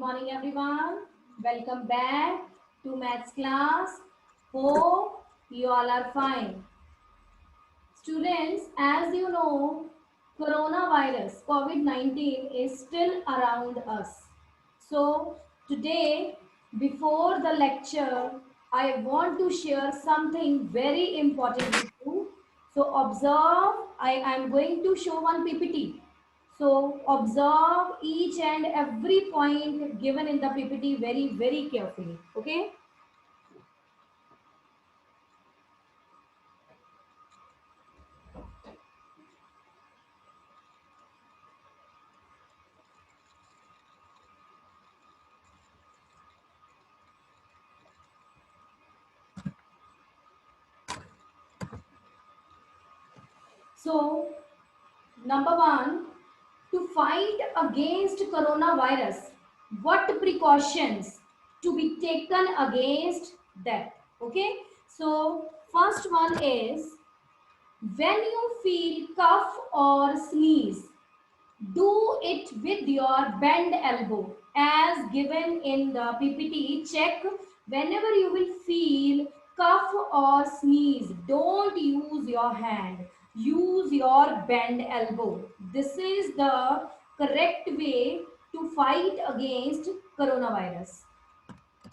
morning, everyone. Welcome back to maths class. Hope you all are fine. Students, as you know, coronavirus COVID-19 is still around us. So, today, before the lecture, I want to share something very important with you. So, observe, I am going to show one PPT. So, observe each and every point given in the PPT very, very carefully. Okay? So, number one, to fight against coronavirus, what precautions to be taken against that? Okay, so first one is when you feel cough or sneeze, do it with your bent elbow as given in the PPT. Check whenever you will feel cough or sneeze. Don't use your hand. Use your bent elbow. This is the correct way to fight against coronavirus.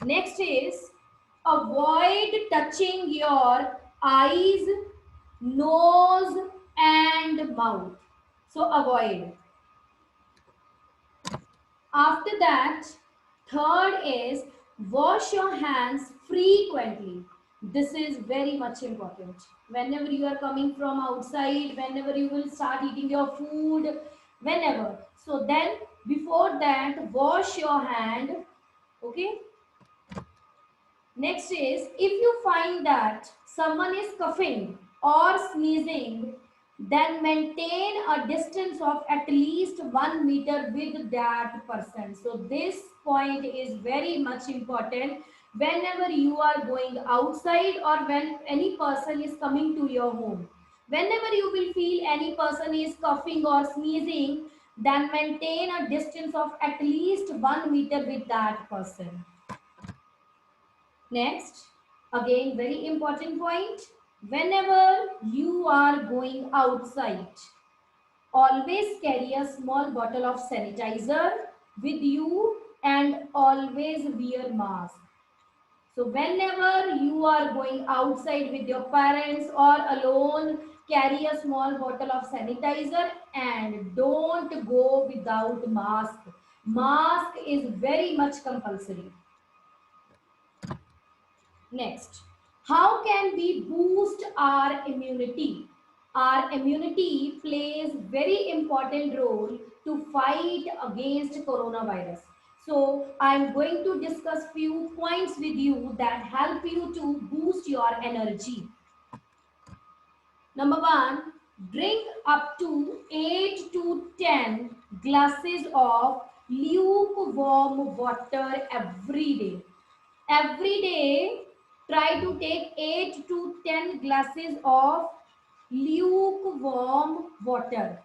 Next is avoid touching your eyes, nose and mouth. So avoid. After that, third is wash your hands frequently. This is very much important. Whenever you are coming from outside, whenever you will start eating your food, whenever. So then before that, wash your hand. Okay. Next is if you find that someone is coughing or sneezing, then maintain a distance of at least 1 meter with that person. So this point is very much important whenever you are going outside or when any person is coming to your home. Whenever you will feel any person is coughing or sneezing, then maintain a distance of at least 1 meter with that person. Next, again very important point, whenever you are going outside, always carry a small bottle of sanitizer with you and always wear mask. So whenever you are going outside with your parents or alone, carry a small bottle of sanitizer and don't go without mask. Mask is very much compulsory. Next, how can we boost our immunity? Our immunity plays very important role to fight against coronavirus. So I'm going to discuss few points with you that help you to boost your energy. Number one, drink up to 8 to 10 glasses of lukewarm water every day. Every day, try to take 8 to 10 glasses of lukewarm water.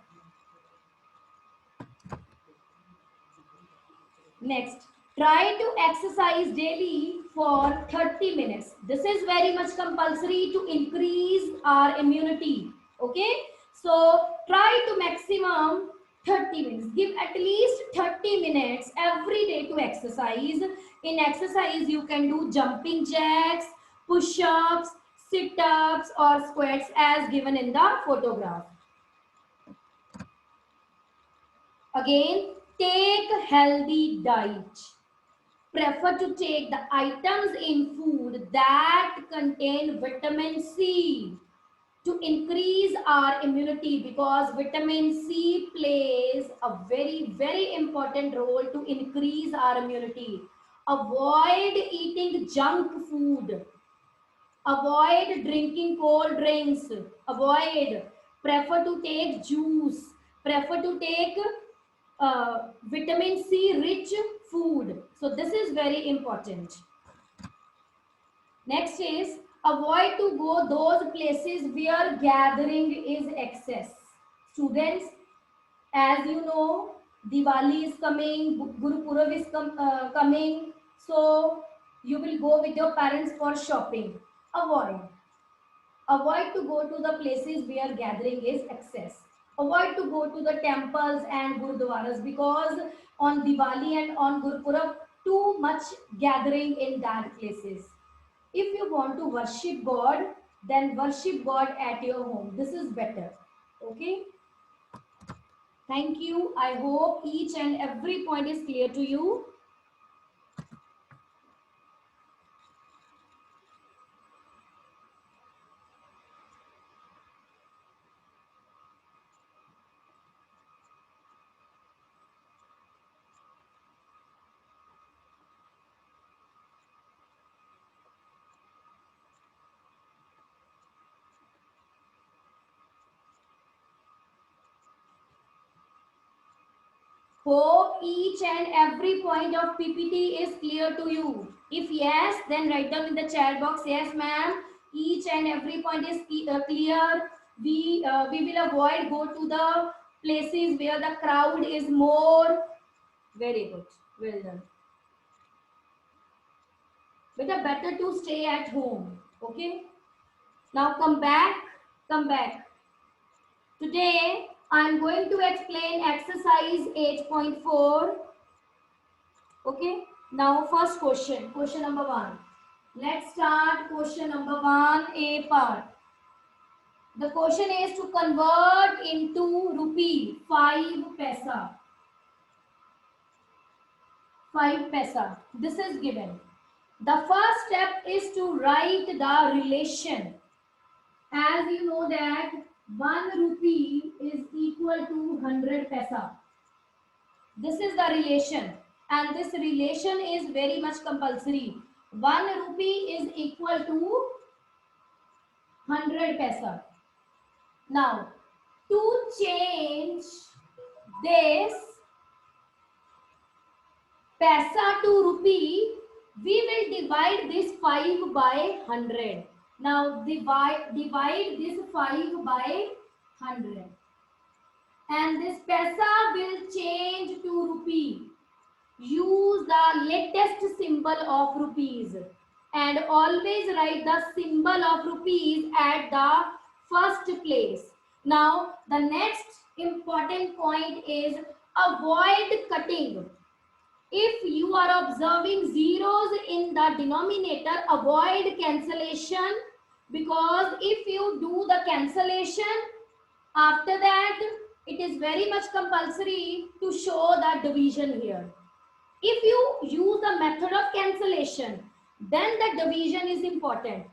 Next, try to exercise daily for 30 minutes. This is very much compulsory to increase our immunity. Okay, so try to maximum 30 minutes. Give at least 30 minutes every day to exercise. In exercise, you can do jumping jacks, push-ups, sit-ups or squats as given in the photograph. Again, take a healthy diet. Prefer to take the items in food that contain vitamin C to increase our immunity, because vitamin C plays a very, very important role to increase our immunity. Avoid eating junk food. Avoid drinking cold drinks. Avoid. Prefer to take juice. Prefer to take vitamin C rich food. So this is very important. Next is avoid to go those places where gathering is excess. Students, as you know, Diwali is coming, Guru Purab is coming. So you will go with your parents for shopping. Avoid. Avoid to go to the places where gathering is excess. Avoid to go to the temples and gurudwaras because on Diwali and on Gurpurab, too much gathering in that places. If you want to worship God, then worship God at your home. This is better. Okay. Thank you. I hope each and every point is clear to you. Hope each and every point of PPT is clear to you. If yes, then write down in the chat box, yes ma'am, each and every point is clear. We will avoid go to the places where the crowd is more. Very good. Well done. Better to stay at home. Okay. Now come back. Come back. Today I am going to explain exercise 8.4. Okay. Now first question number 1. Let's start question number 1, A part. The question is to convert into rupee 5 paisa. 5 paisa. This is given. The first step is to write the relation. As you know that 1 rupee is equal to 100 paisa. This is the relation, and this relation is very much compulsory. 1 rupee is equal to 100 paisa. Now, to change this paisa to rupee, we will divide this 5 by 100. Now, divide this 5 by 100. And this paisa will change to rupee. Use the latest symbol of rupees and always write the symbol of rupees at the first place. Now the next important point is avoid cutting. If you are observing zeros in the denominator, avoid cancellation, because if you do the cancellation, after that it is very much compulsory to show the division here. If you use the method of cancellation, then the division is important.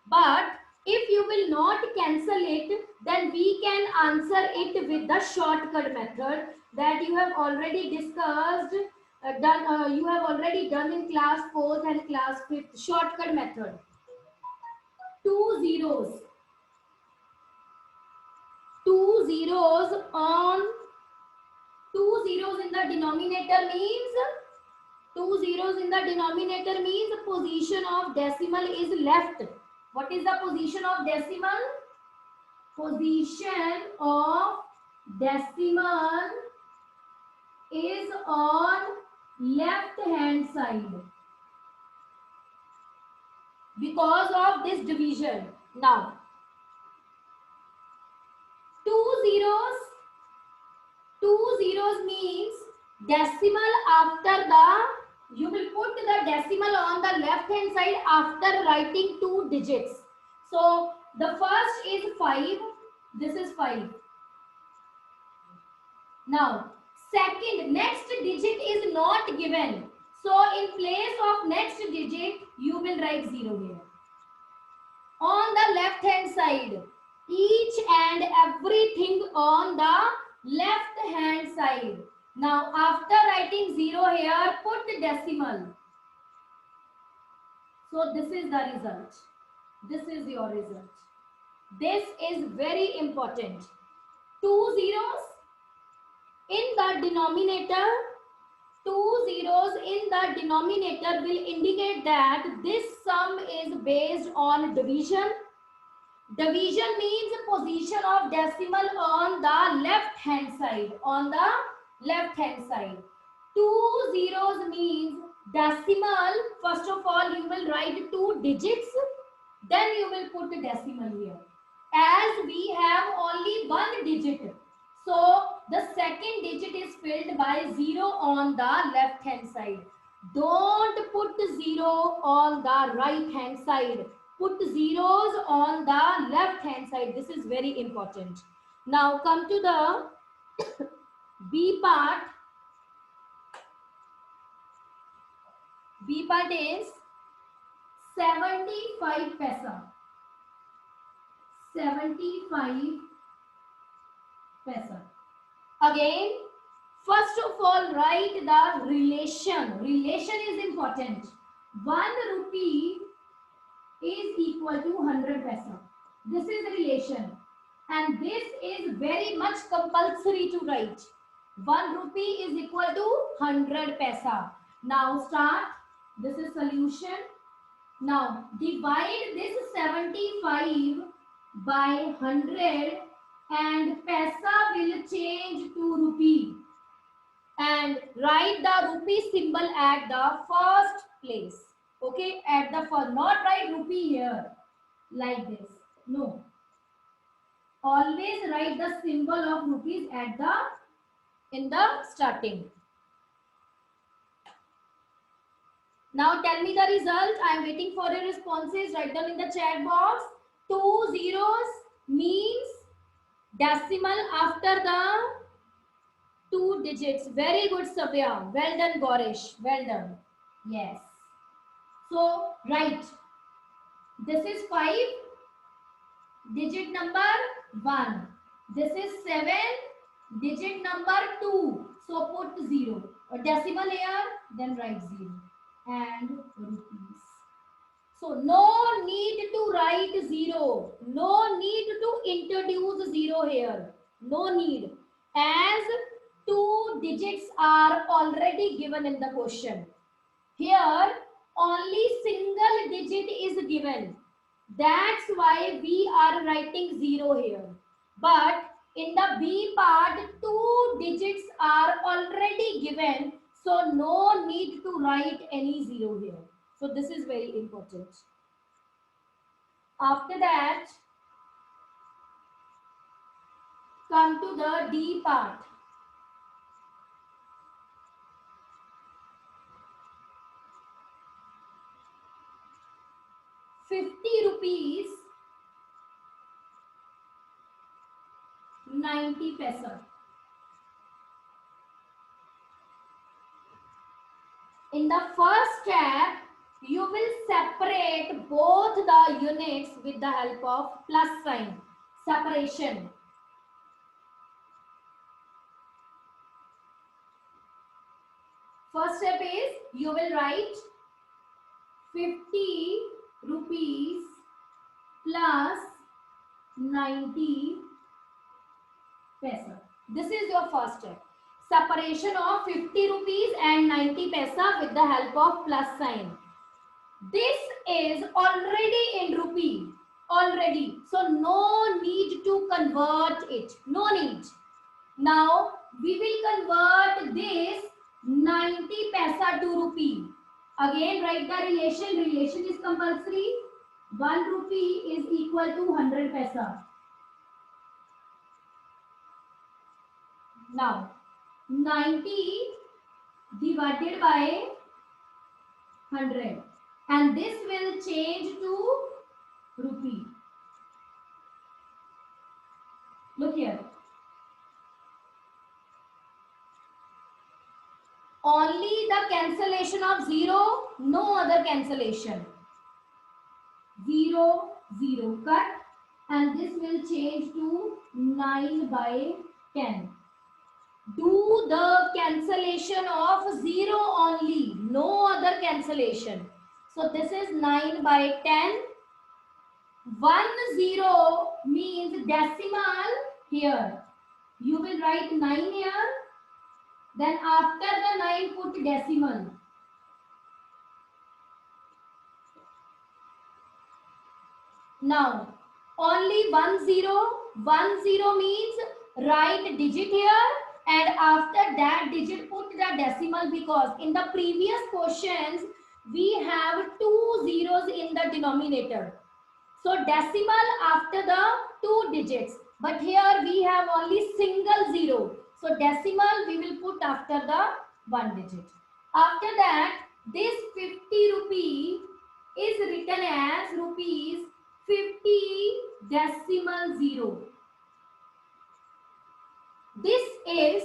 But if you will not cancel it, then we can answer it with the shortcut method that you have already discussed, you have already done in class 4th and class 5th. Shortcut method. Two zeros. Two zeros in the denominator means 2 zeros in the denominator means the position of decimal is left. What is the position of decimal? Position of decimal is on left hand side because of this division. Now, 2 zeros means decimal after the, you will put the decimal on the left hand side after writing 2 digits. So the first is 5. This is 5. Now second, next digit is not given. So in place of next digit, you will write 0 here. On the left hand side, each and everything on the left hand side. Now after writing 0 here, put decimal. So this is the result. This is your result. This is very important. 2 zeros in the denominator. 2 zeros in the denominator will indicate that this sum is based on division. Division means position of decimal on the left hand side. On the left hand side. Two zeros means decimal. First of all, you will write two digits, then you will put a decimal here. As we have only one digit, so the second digit is filled by zero on the left hand side. Don't put zero on the right hand side. Put zeros on the left hand side. This is very important. Now come to the B part. B part is 75 paisa. 75 paisa. Again, first of all, write the relation. Relation is important. 1 rupee is equal to 100 paisa. This is relation. And this is very much compulsory to write. 1 rupee is equal to 100 paisa. Now start. This is solution. Now divide this 75 by 100 and paisa will change to rupee. And write the rupee symbol at the first place. Okay, at the first, not write rupee here like this. No. Always write the symbol of rupees at the in the starting. Now tell me the result. I am waiting for your responses. Write them in the chat box. 2 zeros means decimal after the 2 digits. Very good, Savya. Well done, Gorish. Well done. Yes. So write. This is 5. Digit number 1. This is 7. Digit number 2. So put 0. A decimal here. Then write 0. And rupees. So no need to write 0. No need to introduce 0 here. No need. As 2 digits are already given in the question. Here only single digit is given. That's why we are writing 0 here. But in the B part, 2 digits are already given. So no need to write any 0 here. So this is very important. After that, come to the D part. ₹50, 90 paisa. In the first step, you will separate both the units with the help of plus sign. Separation. First step is you will write 50 rupees plus 90 paisa. This is your first step. Separation of 50 rupees and 90 paisa with the help of plus sign. This is already in rupee. Already. So no need to convert it. No need. Now we will convert this 90 paisa to rupee. Again write the relation. Relation is compulsory. 1 rupee is equal to 100 paisa. Now 90 divided by 100 and this will change to rupee. Look here. Only the cancellation of 0, no other cancellation. 0, 0 cut and this will change to 9 by 10. Do the cancellation of 0 only, no other cancellation. So this is 9 by 10. 1 0 means decimal here. You will write 9 here. Then after the 9 put decimal. Now only 1 0. 1 0 means write digit here and after that digit put the decimal, because in the previous questions we have two zeros in the denominator. So decimal after the two digits, but here we have only single zero. So decimal we will put after the one digit. After that, this 50 rupee is written as rupees 50 decimal zero. This is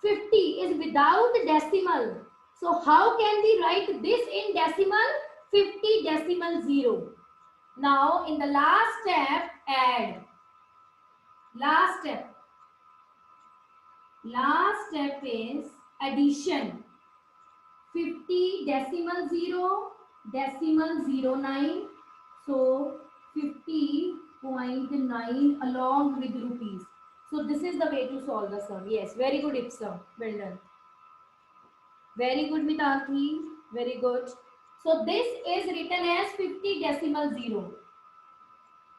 50 is without decimal. So how can we write this in decimal? 50 decimal zero. Now in the last step, add. Last step is addition. 50 decimal 0 decimal 09. So 50.9 along with rupees. So this is the way to solve the sum. Yes, very good, Ipsa. Well done. Very good, Mitarthi. Very good. So this is written as 50 decimal 0.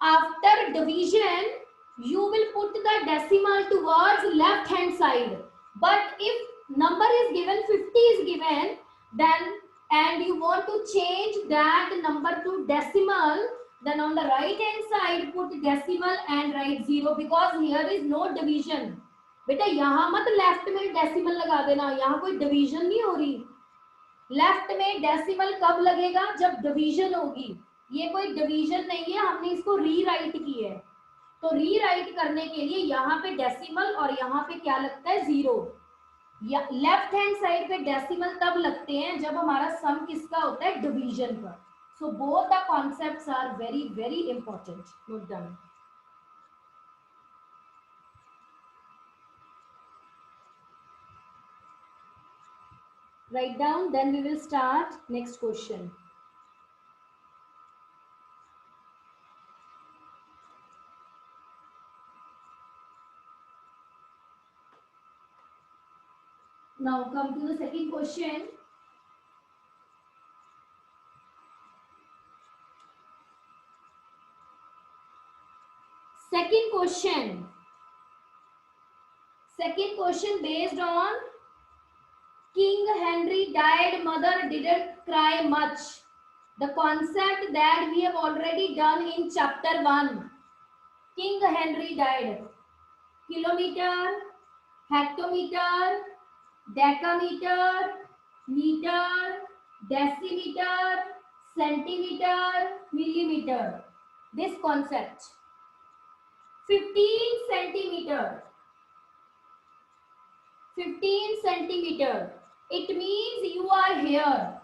After division, you will put the decimal towards left hand side. But if number is given, 50 is given, then and you want to change that number to decimal, then on the right hand side put decimal and write 0, because here is no division. बेटा यहाँ मत left में decimal लगा देना, यहाँ कोई division नहीं हो रही. लेफ्ट में डेसिमल कब लगेगा? जब डिवीजन होगी. ये कोई डिवीजन नहीं है, हमने इसको रीराइट की है. तो रीराइट करने के लिए यहाँ पे डेसिमल और यहाँ पे क्या लगता है? 0. लेफ्ट हैंड साइड पे डेसिमल तब लगते हैं जब हमारा सम किसका होता है? डिवीजन पर. So both the concepts are very very important. Note down. Write down, then we will start next question. Now come to the second question. Second question based on King Henry died, mother didn't cry much. The concept that we have already done in chapter 1. King Henry died. Kilometer, hectometer, decameter, meter, decimeter, centimeter, millimeter. This concept. 15 centimeter. 15 centimeter. It means you are here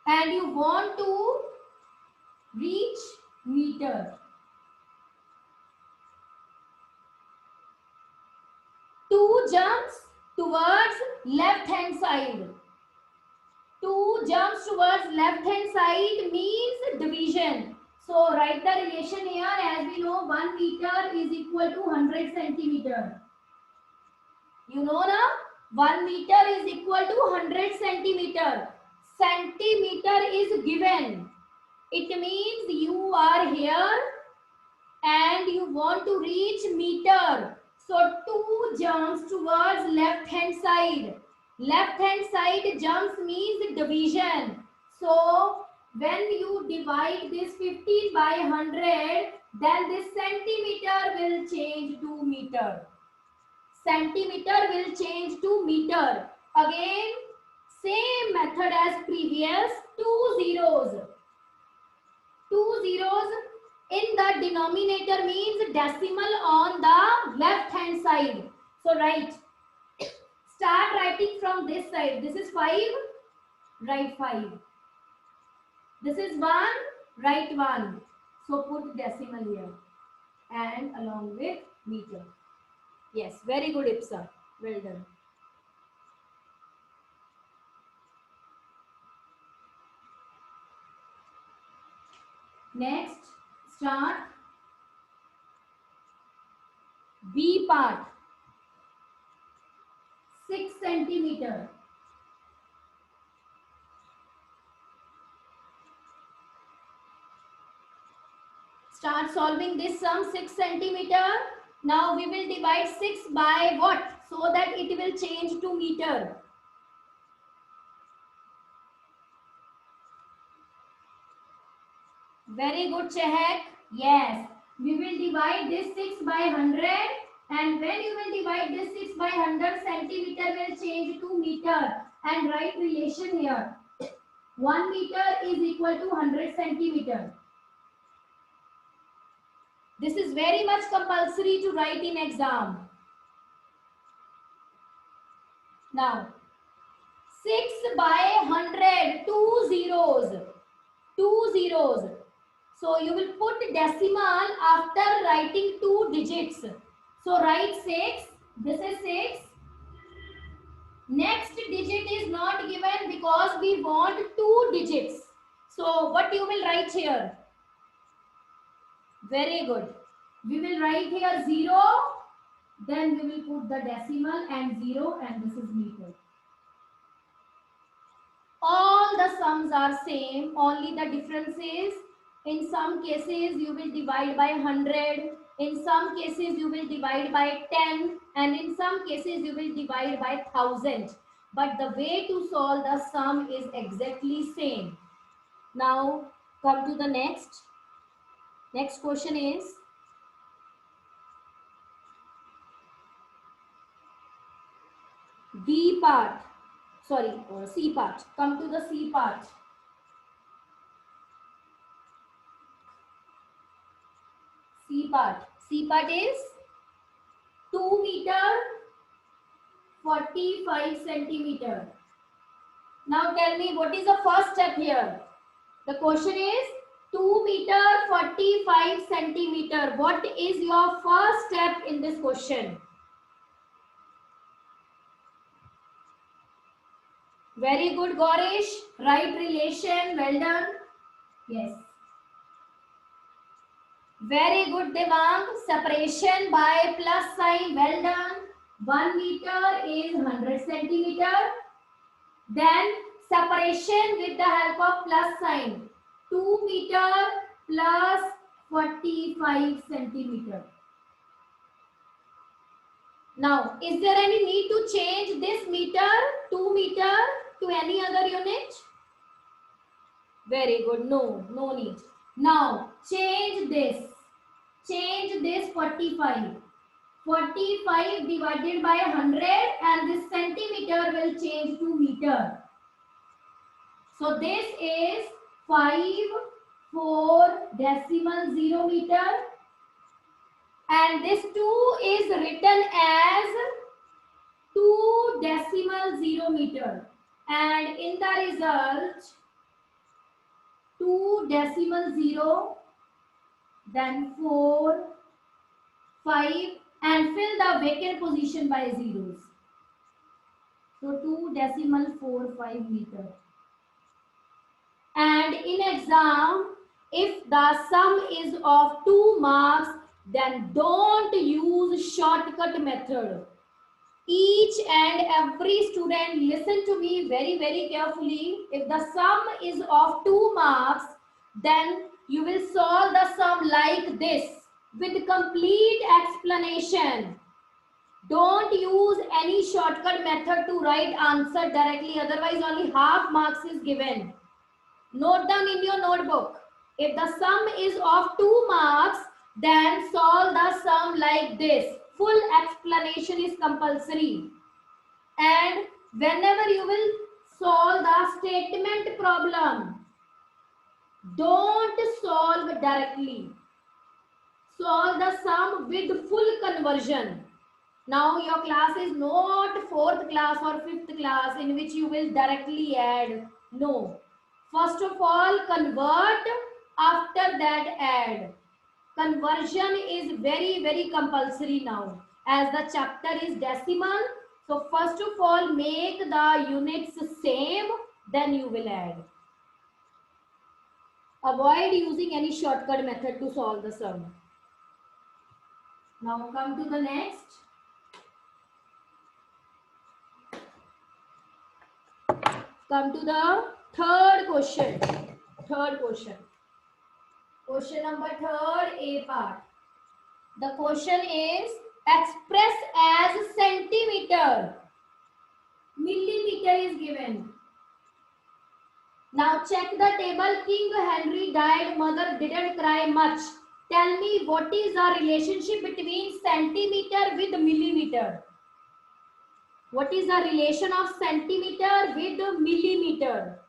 and you want to reach meter. 2 jumps towards left hand side. 2 jumps towards left hand side means division. So write the relation here. As we know, 1 meter is equal to 100 centimeter. You know now, 1 meter is equal to 100 centimeter. Centimeter is given. It means you are here and you want to reach meter. So 2 jumps towards left hand side. Left hand side jumps means division. So when you divide this 15 by 100, then this centimeter will change to meter. Centimeter will change to meter. Again, same method as previous. 2 zeros. 2 zeros in the denominator means decimal on the left hand side. So write. Start writing from this side. This is 5. Write 5. This is 1. Write 1. So put decimal here. And along with meter. Yes, very good, Ipsa. Well done. Next, start B part. 6 centimeter. Start solving this sum. 6 centimeter. Now we will divide 6 by what? So that it will change to meter. Very good, Chehak. Yes. We will divide this 6 by 100. And when you will divide this 6 by 100, centimeter will change to meter. And write relation here. 1 meter is equal to 100 centimeter. This is very much compulsory to write in exam. Now, 6 by 100, two zeros. Two zeros. So you will put decimal after writing two digits. So write 6. This is 6. Next digit is not given because we want two digits. So what you will write here? Very good. We will write here 0. Then we will put the decimal and 0 and this is meter. All the sums are same. Only the difference is in some cases you will divide by 100. In some cases you will divide by 10. And in some cases you will divide by 1000. But the way to solve the sum is exactly same. Now come to the next. Next question is D part. Sorry, C part. Come to the C part. C part. C part is 2 meter 45 centimeter. Now tell me what is the first step here? The question is 2 meter 45 centimeter. What is your first step in this question? Very good, Gaurish. Right relation. Well done. Yes. Very good, Devang. Separation by plus sign. Well done. 1 meter is 100 centimeter. Then separation with the help of plus sign. 2 meter plus 45 centimeter. Now, is there any need to change this meter, 2 meter to any other unit? Very good. No, no need. Now, change this. Change this 45. 45 divided by 100 and this centimeter will change to meter. So this is 5.4 meter and this 2 is written as 2 meter and in the result 2 then 4, 5 and fill the vacant position by zeros. So 2.45 meter. And in exam, if the sum is of 2 marks, then don't use shortcut method. Each and every student listen to me very, very carefully. If the sum is of 2 marks, then you will solve the sum like this with complete explanation. Don't use any shortcut method to write answer directly, otherwise only half marks is given. Note down in your notebook. If the sum is of 2 marks, then solve the sum like this. Full explanation is compulsory. And whenever you will solve the statement problem, don't solve directly. Solve the sum with full conversion. Now your class is not 4th class or 5th class in which you will directly add. No. First of all, convert, after that add. Conversion is very, very compulsory now as the chapter is decimal. So first of all, make the units same, then you will add. Avoid using any shortcut method to solve the sum. Now come to the next. Come to the third question. Third question. Question number 3, A part. The question is expressed as centimeter. Millimeter is given. Now check the table. King Henry died. Mother didn't cry much. Tell me what is the relationship between centimeter with millimeter? What is the relation of centimeter with millimeter?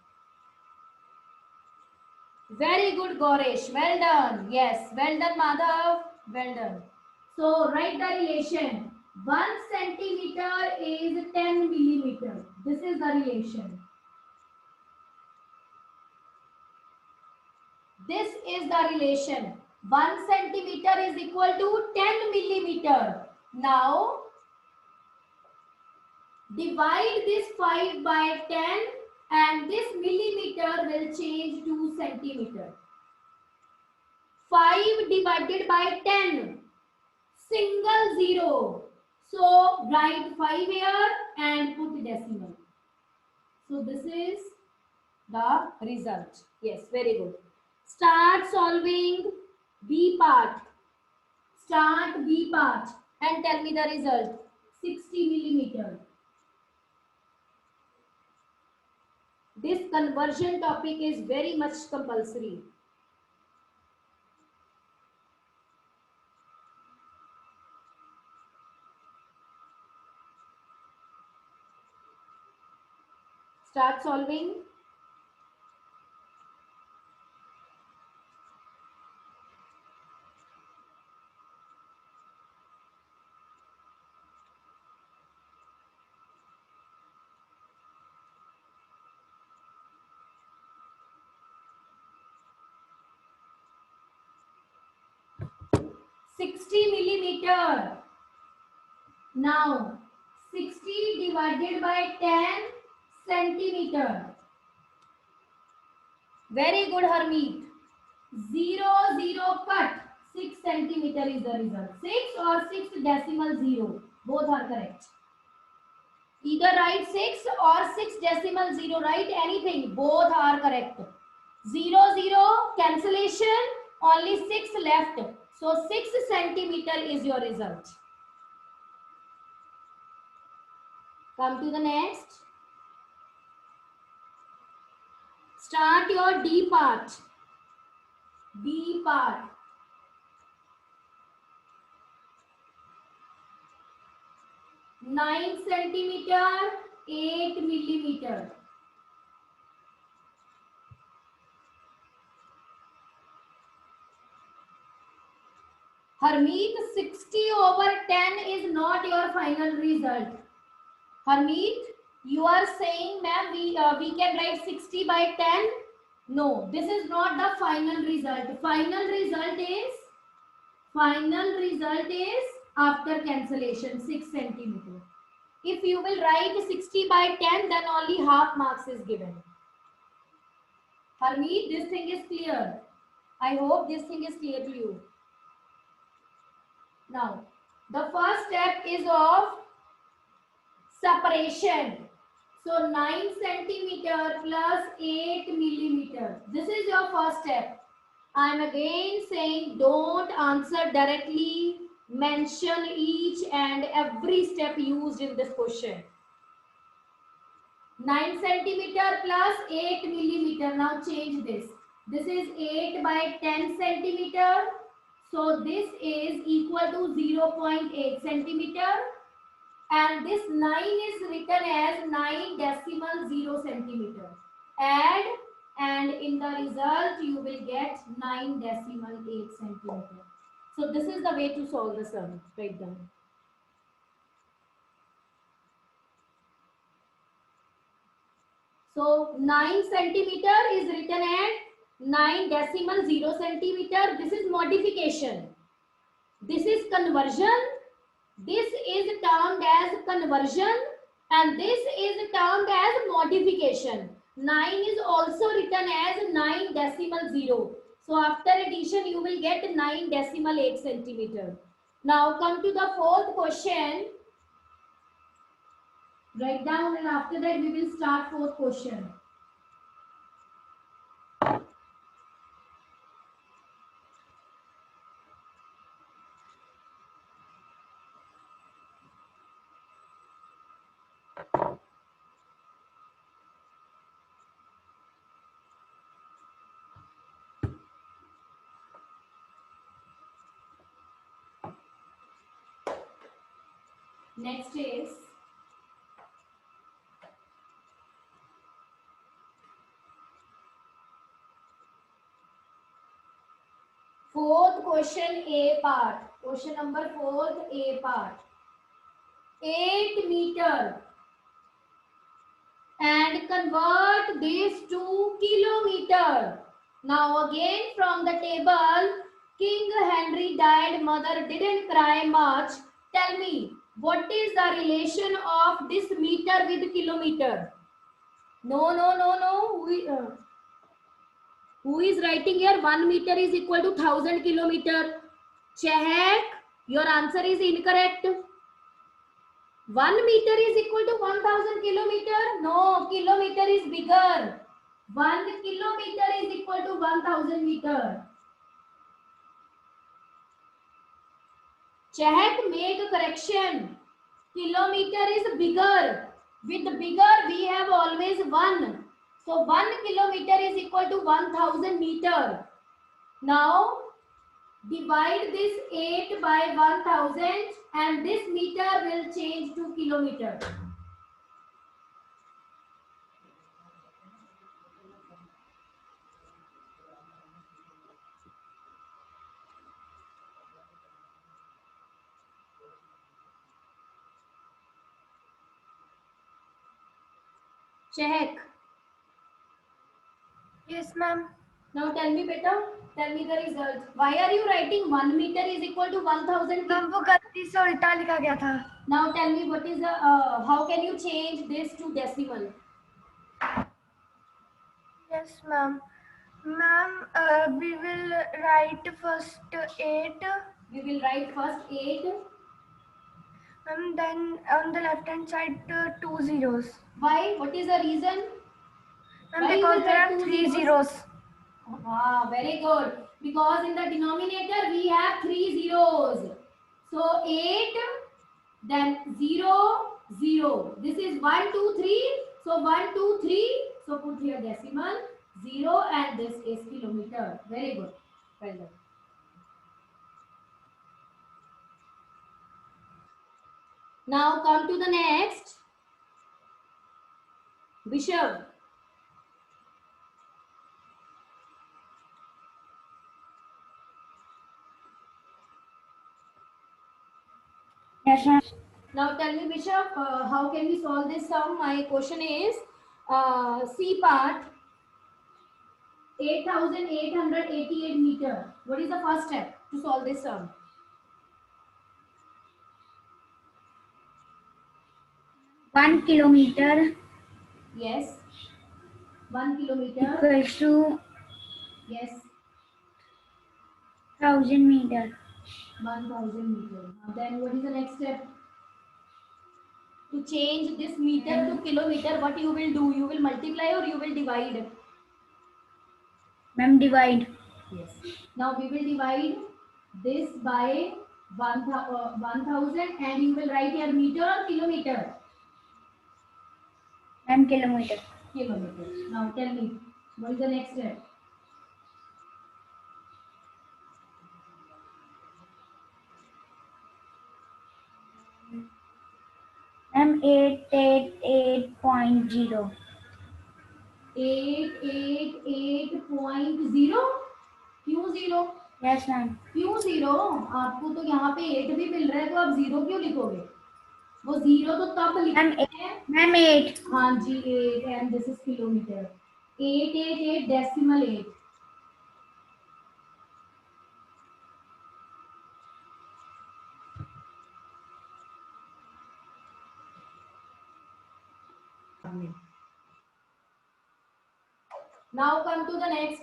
Very good, Goresh. Well done. Yes, well done, Madhav. Well done. So write the relation. 1 centimeter is 10 millimeter. This is the relation. This is the relation. 1 centimeter is equal to 10 millimeter. Now, divide this 5 by 10 and this millimeter will change to centimeter. 5 divided by 10. Single zero. So, write 5 here and put decimal. So, this is the result. Yes, very good. Start solving B part. Start B part and tell me the result. 60 millimeter. This conversion topic is very much compulsory. Start solving. millimeter. Now, 60 divided by 10 centimeter. Very good, Harmeet. 0, 0 cut. 6 centimeter is the result. 6 or 6 decimal 0. Both are correct. Either write 6 or 6 decimal 0. Write anything. Both are correct. 0, 0 cancellation. Only 6 left. So 6 centimeter is your result. Come to the next. Start your D part. B part. 9 centimeter, 8 millimeter. Harmeet, 60 over 10 is not your final result. Harmeet, you are saying, ma'am, we can write 60 by 10. No, this is not the final result. Final result is after cancellation, 6 centimeter. If you will write 60 by 10, then only half marks is given. Harmeet, this thing is clear. I hope this thing is clear to you. Now, the first step is of separation. So, 9 centimeter plus 8 millimeter. This is your first step. I am again saying don't answer directly. Mention each and every step used in this question. 9 centimeter plus 8 millimeter. Now change this. This is 8 by 10 centimeter. So this is equal to 0.8 centimeter. And this 9 is written as 9 decimal 0 centimeter. Add and in the result you will get 9 decimal 8 centimeter. So this is the way to solve the sum. Write down. So 9 centimeter is written at 9 decimal 0 centimeter. This is modification. This is conversion. This is termed as conversion and this is termed as modification. 9 is also written as 9 decimal 0. So after addition you will get 9 decimal 8 centimeter. Now come to the fourth question. Write down and after that we will start fourth question. Next is fourth question A part. Question number fourth A part. 8 meter and convert this to kilometer. Now again from the table, King Henry died, mother didn't cry much. Tell me, what is the relation of this meter with kilometer? No, no, no, no. Who is writing here? 1 meter is equal to 1000 kilometer. Check. Your answer is incorrect. 1 meter is equal to 1000 kilometer. No, kilometer is bigger. 1 kilometer is equal to 1000 meter. Check, make a correction. Kilometer is bigger. With bigger, we have always 1. So 1 kilometer is equal to 1000 meter. Now, divide this 8 by 1000 and this meter will change to kilometer. Check. Yes, ma'am. Now tell me beta, tell me the result. Why are you writing 1 meter is equal to 1000? Ma'am वो गलती से उल्टा लिखा गया था. Now tell me what is the, how can you change this to decimal? Yes, ma'am. Ma'am, we will write first 8. We will write first 8. And then on the left hand side 2 zeros. Why? What is the reason? Ma'am, because there are 3 zeros. Ah, very good. Because in the denominator we have 3 zeros. So 8, then 0, 0. This is 1, 2, 3. So 1, 2, 3. So put here decimal 0 and this is kilometer. Very good. Well done. Now come to the next. Bishop. Yes, ma'am. Now tell me, Bishop, how can we solve this sum? My question is C part 8888 meter. What is the first step to solve this sum? One kilometer Yes. 1 kilometer. equals to Yes. 1000 meter. 1000 meter. Now then what is the next step? To change this meter to kilometer, what you will do? You will multiply or you will divide? Ma'am, divide. Yes. Now we will divide this by 1000 and you will write here meter or kilometer? Ma'am, kilometer. Kilometer. Now tell me, what is the next step? Ma'am, 888.0. 888.0. क्यों 0? Yes, ma'am. क्यों 0? आपको तो यहाँ पे 8 भी मिल रहा है तो आप 0 क्यों लिखोगे? वो 0 तो तब लिखते हैं. Ma'am, 8. हाँ जी 8 and this is kilometer. 888 decimal 8. Now come to the next.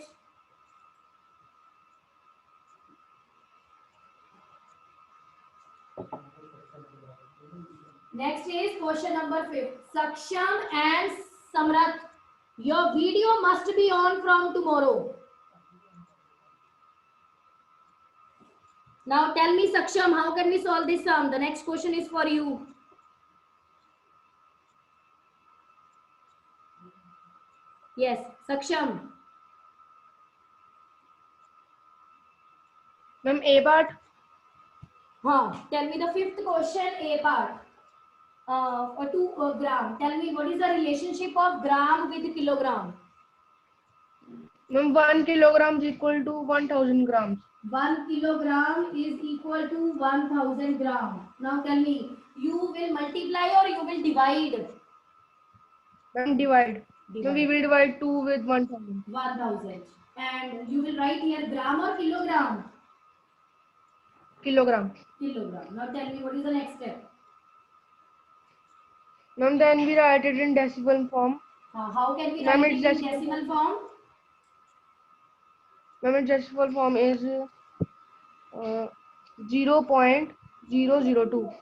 Next is question number 5. Saksham and Samrat, your video must be on from tomorrow. Now tell me, Saksham, how can we solve this sum? The next question is for you. Yes, Saksham. Ma'am, A part. Tell me the fifth question, A part. to gram. Tell me, what is the relationship of gram with kilogram? Ma'am, 1 kilogram is equal to 1000 grams. 1 kilogram is equal to 1000 gram. Now tell me, you will multiply or you will divide? Ma'am, divide. Ma'am, we Divide. will divide 2 with 1000. 1000. And you will write here gram or kilogram? Kilogram. Kilogram. Now tell me, what is the next step? Ma'am, then we write it in decimal form. How can we Ma'am, write its it in decimal decimal form. form? Ma'am, its decimal form is 0.002.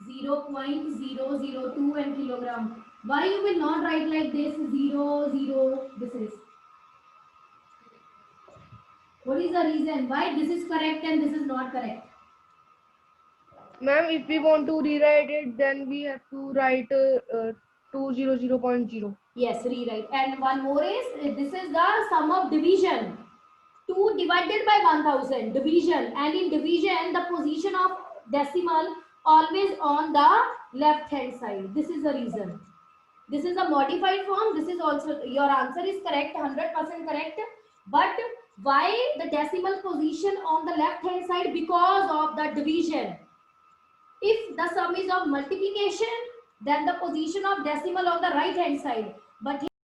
0.002 and kilogram. Why you will not write like this? 0, 0. This is. What is the reason why this is correct and this is not correct? Ma'am, if we want to rewrite it, then we have to write 200.0. Yes, rewrite. And one more is this is the sum of division. 2 divided by 1000 division, and in division the position of decimal always on the left hand side. This is the reason. This is a modified form. This is also your answer is correct, 100% correct. But why the decimal position on the left hand side? Because of the division. If the sum is of multiplication, then the position of decimal on the right hand side. But